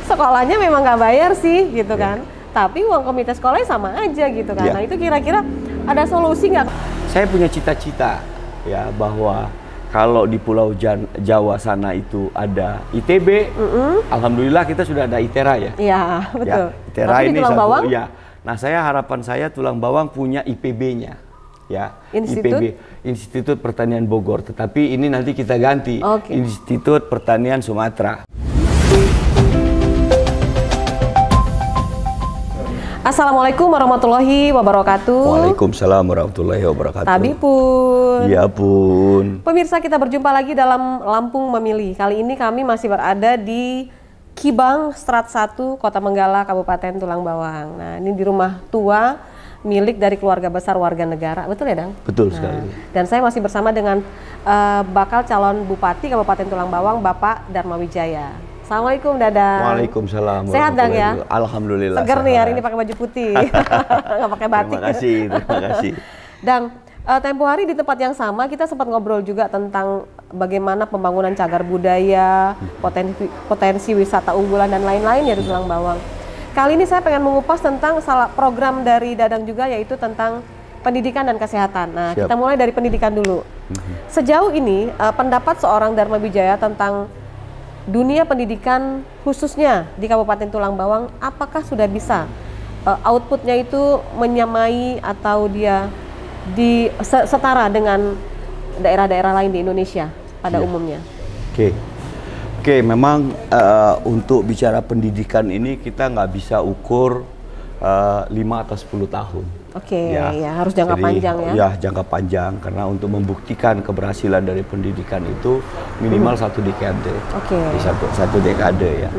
sekolahnya memang nggak bayar sih gitu kan, tapi uang komite sekolahnya sama aja gitu kan. Nah itu kira-kira ada solusi nggak? Saya punya cita-cita ya bahwa kalau di Pulau Jawa sana itu ada ITB, alhamdulillah kita sudah ada ITERA ya. Iya betul. Ya, ITERA tapi ini di Tulang satu, Bawang? ya. Nah harapan saya Tulang Bawang punya IPB-nya. Ya, IPB, Institut Pertanian Bogor, tetapi ini nanti kita ganti Institut Pertanian Sumatera. Assalamualaikum warahmatullahi wabarakatuh. Waalaikumsalam warahmatullahi wabarakatuh. Tabi pun. Ya pun. Pemirsa, kita berjumpa lagi dalam Lampung Memilih. Kali ini kami masih berada di Kibang, Strat 1, Kota Menggala, Kabupaten Tulang Bawang. Nah, ini di rumah tua milik dari keluarga besar warga negara, betul ya, Dang? Betul sekali. Dan saya masih bersama dengan bakal calon Bupati Kabupaten Tulang Bawang, Bapak Dharma Wijaya. Assalamualaikum, Dadang. Waalaikumsalam. Sehat, Dang, ya? Alhamdulillah. Seger nih hari ini pakai baju putih, nggak pakai batik. Terima kasih. Dang, tempo hari di tempat yang sama kita sempat ngobrol juga tentang bagaimana pembangunan cagar budaya, potensi wisata unggulan dan lain-lain ya di Tulang Bawang. Kali ini saya pengen mengupas tentang program dari Dadang juga, yaitu tentang pendidikan dan kesehatan. Nah, kita mulai dari pendidikan dulu. Sejauh ini, pendapat seorang Dharma Wijaya tentang dunia pendidikan khususnya di Kabupaten Tulang Bawang, apakah sudah bisa outputnya itu menyamai atau dia setara dengan daerah-daerah lain di Indonesia pada umumnya? Oke, memang untuk bicara pendidikan ini kita nggak bisa ukur 5 atau 10 tahun. Ya harus jangka panjang ya. Ya, jangka panjang, karena untuk membuktikan keberhasilan dari pendidikan itu minimal satu dekade. Di satu dekade ya.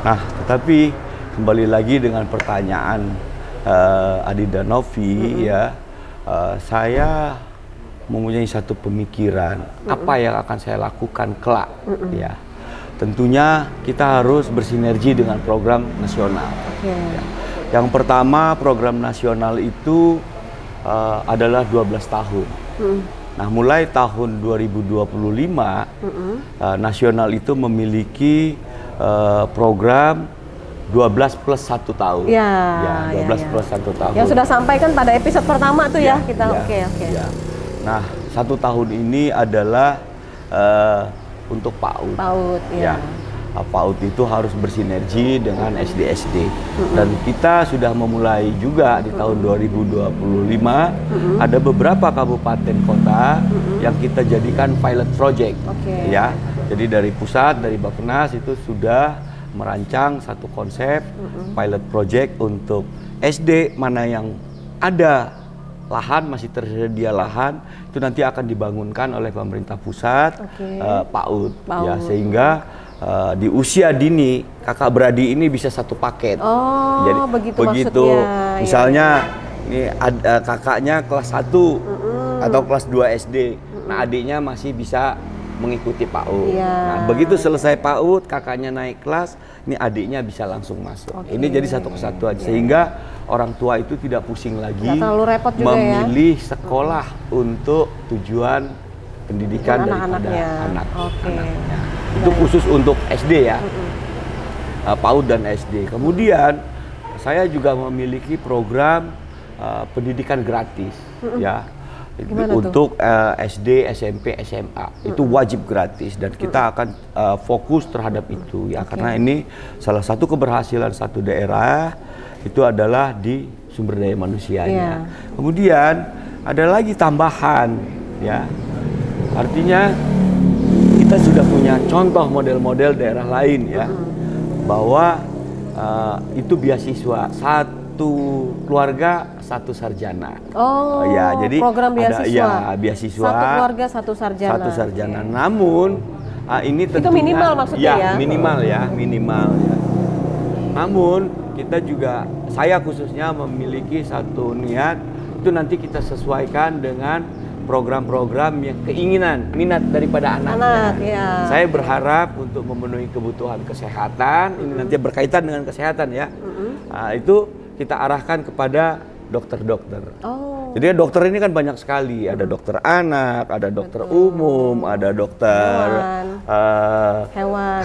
Nah, tetapi kembali lagi dengan pertanyaan Adinda Novi ya, saya mempunyai satu pemikiran apa yang akan saya lakukan kelak ya. Tentunya kita harus bersinergi dengan program nasional. Ya. Yang pertama, program nasional itu adalah 12 tahun. Nah, mulai tahun 2025 nasional itu memiliki program 12 plus 1 tahun. 12 plus 1 tahun. Yang sudah sampaikan pada episode pertama tuh ya kita. Ya. Nah, 1 tahun ini adalah untuk PAUD. PAUD itu harus bersinergi dengan SD-SD. Dan kita sudah memulai juga di tahun 2025 ada beberapa kabupaten kota yang kita jadikan pilot project. Ya. Jadi dari pusat, dari Bappenas itu sudah merancang satu konsep pilot project untuk SD mana yang ada lahan, masih tersedia lahan, itu nanti akan dibangunkan oleh pemerintah pusat, PAUD. Ya, sehingga di usia dini kakak beradik ini bisa satu paket. Jadi begitu misalnya ini kakaknya kelas 1 atau kelas 2 SD, nah adiknya masih bisa mengikuti PAUD. Nah, begitu selesai PAUD, kakaknya naik kelas, ini adiknya bisa langsung masuk. Ini jadi satu kesatuan, sehingga orang tua itu tidak pusing lagi memilih sekolah untuk tujuan pendidikan daripada anaknya. Itu khusus untuk SD ya, PAUD dan SD. Kemudian saya juga memiliki program pendidikan gratis, ya. Untuk SD, SMP, SMA itu wajib gratis, dan kita akan fokus terhadap itu ya, karena ini salah satu keberhasilan satu daerah itu adalah di sumber daya manusianya. Kemudian ada lagi tambahan ya, artinya kita sudah punya contoh model-model daerah lain ya, bahwa itu beasiswa satu keluarga satu sarjana. Ya, jadi program beasiswa. Beasiswa. Satu keluarga satu sarjana. Satu sarjana. Namun ini tentunya itu minimal maksudnya ya. Minimal ya. Namun kita juga, saya khususnya memiliki satu niat, itu nanti kita sesuaikan dengan program-program yang keinginan, minat daripada anaknya. Saya berharap untuk memenuhi kebutuhan kesehatan, ini nanti berkaitan dengan kesehatan ya. Itu kita arahkan kepada dokter-dokter. Jadi dokter ini kan banyak sekali, ada dokter anak, ada dokter umum, ada dokter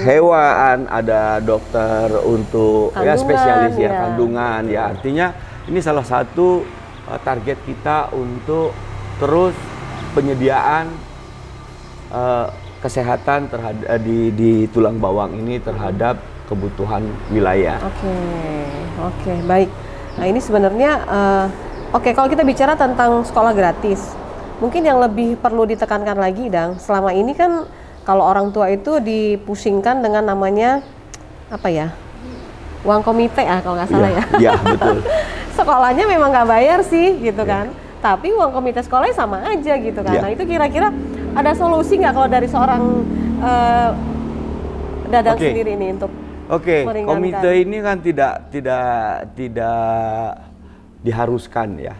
hewan, ada dokter untuk kandungan, spesialis kandungan ya. Artinya ini salah satu target kita untuk terus penyediaan kesehatan terhadap di Tulang Bawang ini terhadap kebutuhan wilayah. Oke, baik. Nah ini sebenarnya kalau kita bicara tentang sekolah gratis, mungkin yang lebih perlu ditekankan lagi, Dang, selama ini kan kalau orang tua itu dipusingkan dengan namanya apa ya, uang komite kalau nggak salah ya. Iya betul. Sekolahnya memang nggak bayar sih gitu kan, tapi uang komite sekolahnya sama aja gitu kan. Nah itu kira-kira ada solusi nggak kalau dari seorang Dadang sendiri ini untuk komite ini kan tidak diharuskan ya,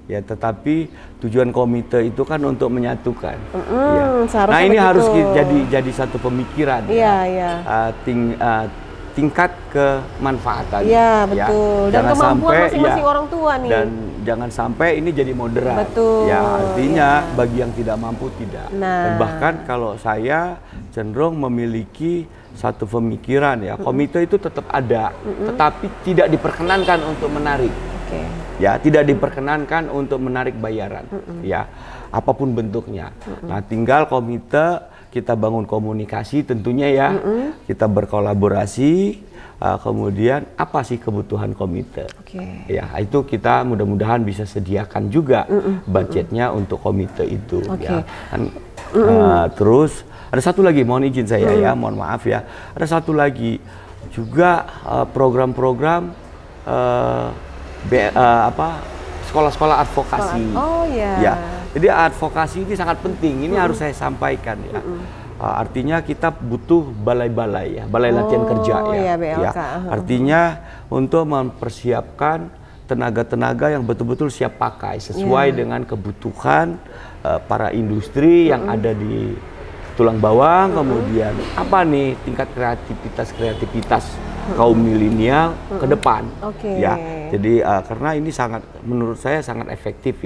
tetapi tujuan komite itu kan untuk menyatukan. Nah ini harus jadi satu pemikiran tingkat kemanfaatan. Iya betul. Dan jangan kemampuan sampai masing-masing orang tua nih. Dan jangan sampai ini jadi moderat. Betul. Ya artinya bagi yang tidak mampu tidak. Dan bahkan kalau saya cenderung memiliki satu pemikiran komite itu tetap ada, tetapi tidak diperkenankan untuk menarik. Ya, tidak diperkenankan untuk menarik bayaran. Ya, apapun bentuknya. Nah, tinggal komite kita bangun komunikasi tentunya kita berkolaborasi. Kemudian apa sih kebutuhan komite? Ya, itu kita mudah-mudahan bisa sediakan juga budgetnya untuk komite itu. Ya. Terus ada satu lagi, mohon izin saya mohon maaf ya. Ada satu lagi juga program-program sekolah-sekolah advokasi. Ya, jadi advokasi ini sangat penting. Ini harus saya sampaikan ya. Artinya kita butuh balai-balai balai latihan kerja Artinya untuk mempersiapkan tenaga-tenaga yang betul-betul siap pakai sesuai dengan kebutuhan para industri yang ada di Tulang Bawang. Kemudian apa nih tingkat kreativitas kaum milenial ke depan. Jadi karena ini menurut saya sangat efektif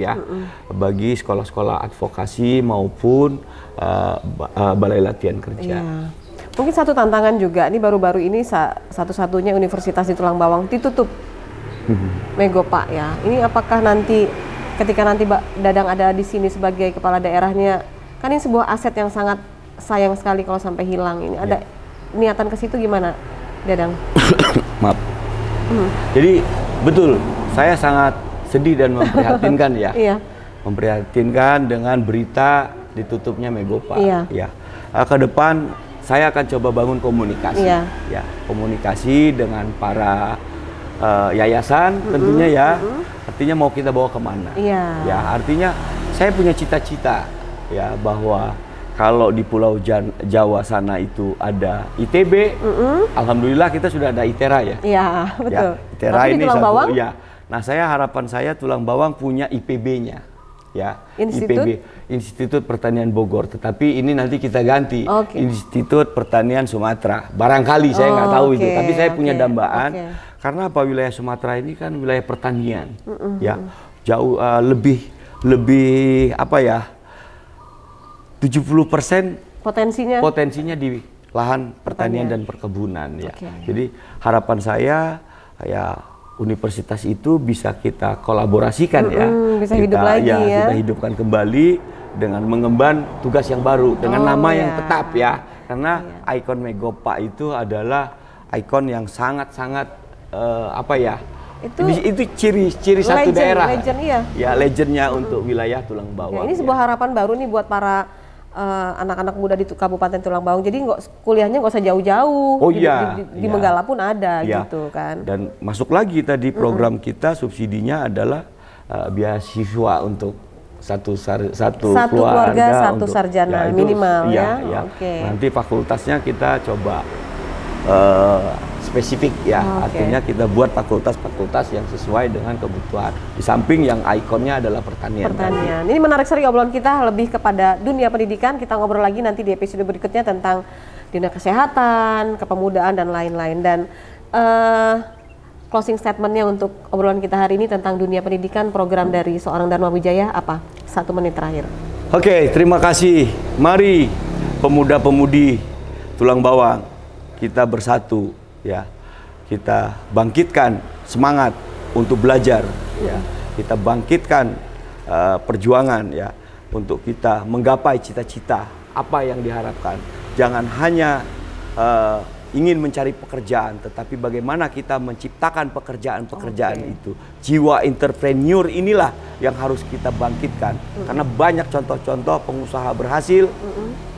bagi sekolah-sekolah advokasi maupun balai latihan kerja. Mungkin satu tantangan juga, ini baru-baru ini satu-satunya universitas di Tulang Bawang ditutup Megopa ya. Ini apakah nanti ketika nanti Dadang ada di sini sebagai kepala daerahnya, kan ini sebuah aset yang sangat sayang sekali kalau sampai hilang. Ini ada niatan ke situ gimana, Dadang? Maaf. Jadi betul, saya sangat sedih dan memprihatinkan memprihatinkan dengan berita ditutupnya Megopa. Ke depan saya akan coba bangun komunikasi. Komunikasi dengan para yayasan tentunya artinya mau kita bawa kemana. Artinya saya punya cita-cita bahwa kalau di Pulau Jawa sana itu ada ITB, alhamdulillah kita sudah ada ITERA Iya, betul. ITERA tapi ini di Tulang Bawang? Nah, harapan saya Tulang Bawang punya IPB-nya. IPB, Institut Pertanian Bogor. Tetapi ini nanti kita ganti Institut Pertanian Sumatera. Barangkali saya nggak tahu itu, tapi saya punya dambaan. Karena apa, wilayah Sumatera ini kan wilayah pertanian, jauh lebih apa ya? 70% potensinya di lahan pertanian dan perkebunan Jadi harapan saya universitas itu bisa kita kolaborasikan bisa hidup lagi kita hidupkan kembali dengan mengemban tugas yang baru dengan nama yang tetap karena ikon Megopa itu adalah ikon yang sangat-sangat itu ciri satu daerah. Legendnya untuk wilayah Tulang Bawang. Ini sebuah harapan baru nih buat para anak-anak muda di Kabupaten Tulang Bawang. Jadi kuliahnya nggak usah jauh-jauh. Di Menggala pun ada gitu kan. Dan masuk lagi tadi program kita subsidinya adalah beasiswa untuk satu keluarga satu sarjana minimal Nanti fakultasnya kita coba spesifik artinya kita buat fakultas-fakultas yang sesuai dengan kebutuhan. Di samping yang ikonnya adalah pertanian. Ini menarik sekali obrolan kita lebih kepada dunia pendidikan. Kita ngobrol lagi nanti di episode berikutnya tentang dunia kesehatan, kepemudaan dan lain-lain. Dan closing statementnya untuk obrolan kita hari ini tentang dunia pendidikan, program dari seorang Dharma Wijaya apa? 1 menit terakhir. Oke, terima kasih. Mari pemuda-pemudi Tulang Bawang, kita bersatu ya. Kita bangkitkan semangat untuk belajar ya. Kita bangkitkan perjuangan ya untuk kita menggapai cita-cita apa yang diharapkan. Jangan hanya ingin mencari pekerjaan, tetapi bagaimana kita menciptakan pekerjaan-pekerjaan itu. Jiwa entrepreneur inilah yang harus kita bangkitkan. Karena banyak contoh-contoh pengusaha berhasil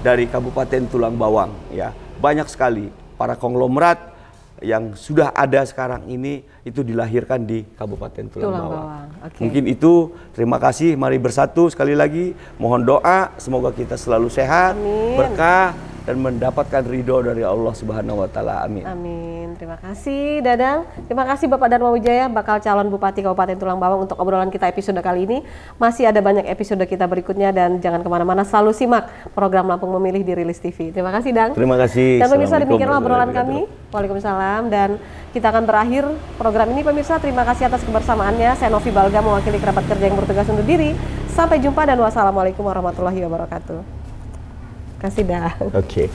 dari Kabupaten Tulang Bawang ya. Banyak sekali para konglomerat yang sudah ada sekarang ini itu dilahirkan di Kabupaten Tulang Bawang. Mungkin itu, terima kasih, mari bersatu sekali lagi. Mohon doa, semoga kita selalu sehat, berkah, dan mendapatkan ridho dari Allah Subhanahu wa Ta'ala. Amin. Amin. Terima kasih Dadang. Terima kasih Bapak Dharma Wijaya, bakal calon Bupati Kabupaten Tulang Bawang, untuk obrolan kita episode kali ini. Masih ada banyak episode kita berikutnya dan jangan kemana-mana, selalu simak program Lampung Memilih di Rilis TV. Terima kasih Dang. Terima kasih. Dan pemirsa, demikianlah obrolan kami. Waalaikumsalam. Dan kita akan berakhir program ini pemirsa. Terima kasih atas kebersamaannya. Saya Novi Balga mewakili kerabat kerja yang bertugas undur diri. Sampai jumpa dan wassalamualaikum warahmatullahi wabarakatuh. Kasih dah. Oke.